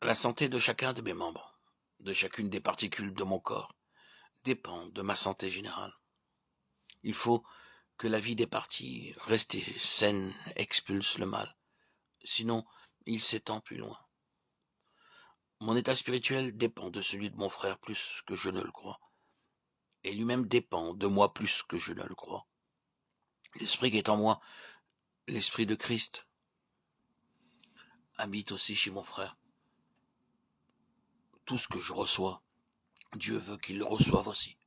La santé de chacun de mes membres, de chacune des particules de mon corps, dépend de ma santé générale. Il faut que la vie des parties restée saine expulse le mal, sinon il s'étend plus loin. Mon état spirituel dépend de celui de mon frère plus que je ne le crois, et lui-même dépend de moi plus que je ne le crois. L'esprit qui est en moi, l'esprit de Christ, habite aussi chez mon frère. Tout ce que je reçois, Dieu veut qu'il le reçoive aussi.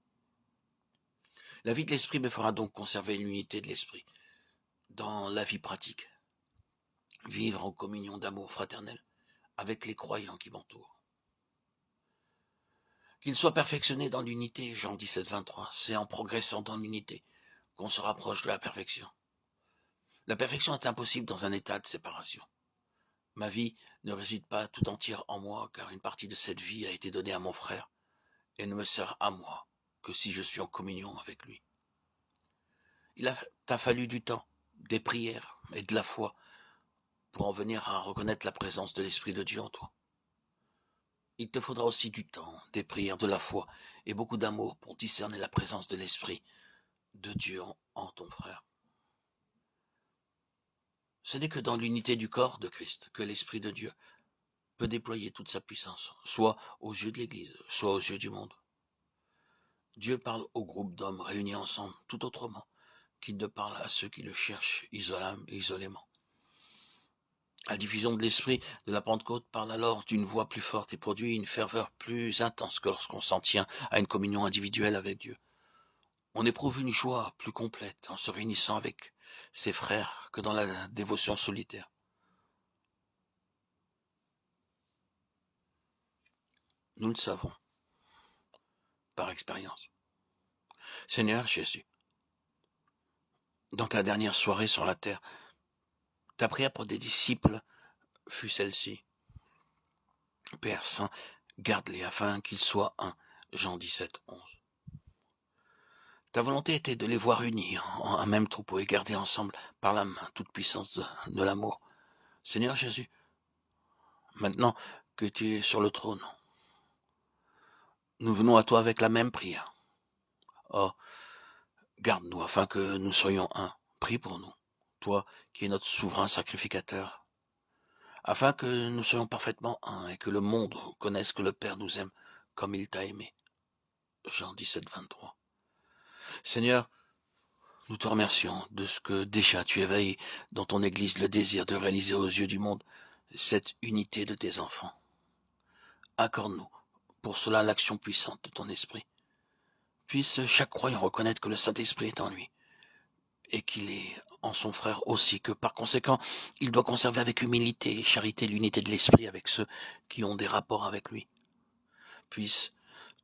La vie de l'esprit me fera donc conserver l'unité de l'esprit dans la vie pratique, vivre en communion d'amour fraternel avec les croyants qui m'entourent. Qu'il soit perfectionné dans l'unité, Jean 17, 23, c'est en progressant dans l'unité qu'on se rapproche de la perfection. La perfection est impossible dans un état de séparation. Ma vie ne réside pas tout entière en moi, car une partie de cette vie a été donnée à mon frère, et ne me sert à moi que si je suis en communion avec lui. Il t'a fallu du temps, des prières et de la foi pour en venir à reconnaître la présence de l'Esprit de Dieu en toi. Il te faudra aussi du temps, des prières, de la foi et beaucoup d'amour pour discerner la présence de l'Esprit de Dieu en ton frère. Ce n'est que dans l'unité du corps de Christ que l'Esprit de Dieu peut déployer toute sa puissance, soit aux yeux de l'Église, soit aux yeux du monde. Dieu parle au groupe d'hommes réunis ensemble tout autrement qu'il ne parle à ceux qui le cherchent isolément. La diffusion de l'esprit de la Pentecôte parle alors d'une voix plus forte et produit une ferveur plus intense que lorsqu'on s'en tient à une communion individuelle avec Dieu. On éprouve une joie plus complète en se réunissant avec ses frères que dans la dévotion solitaire. Nous le savons, par expérience. Seigneur Jésus, dans ta dernière soirée sur la terre, ta prière pour des disciples fut celle-ci. Père Saint, garde-les afin qu'ils soient un. Jean 17, 11. Ta volonté était de les voir unis en un même troupeau et garder ensemble par la main toute puissance de l'amour. Seigneur Jésus, maintenant que tu es sur le trône, nous venons à toi avec la même prière. Oh, garde-nous afin que nous soyons un. Prie pour nous, toi qui es notre souverain sacrificateur, afin que nous soyons parfaitement un et que le monde connaisse que le Père nous aime comme il t'a aimé. Jean 17, 23. Seigneur, nous te remercions de ce que déjà tu éveilles dans ton Église le désir de réaliser aux yeux du monde cette unité de tes enfants. Accorde-nous pour cela l'action puissante de ton esprit. Puisse chaque croyant reconnaître que le Saint-Esprit est en lui et qu'il est en son frère aussi, que par conséquent, il doit conserver avec humilité et charité l'unité de l'esprit avec ceux qui ont des rapports avec lui. Puisse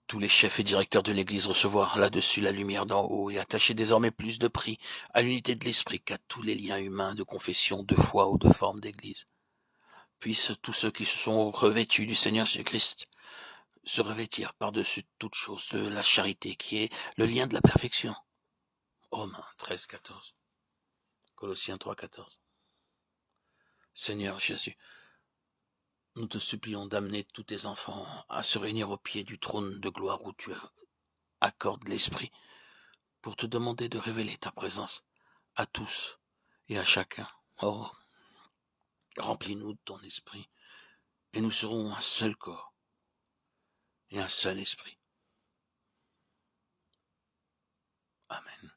tous les chefs et directeurs de l'Église recevoir là-dessus la lumière d'en haut et attacher désormais plus de prix à l'unité de l'esprit qu'à tous les liens humains de confession, de foi ou de forme d'Église. Puissent tous ceux qui se sont revêtus du Seigneur Jésus-Christ se revêtir par-dessus toute chose de la charité qui est le lien de la perfection. Romains 13, 14. Colossiens 3, 14. Seigneur Jésus, nous te supplions d'amener tous tes enfants à se réunir au pied du trône de gloire où tu accordes l'Esprit pour te demander de révéler ta présence à tous et à chacun. Oh, remplis-nous de ton esprit et nous serons un seul corps et un seul esprit. Amen.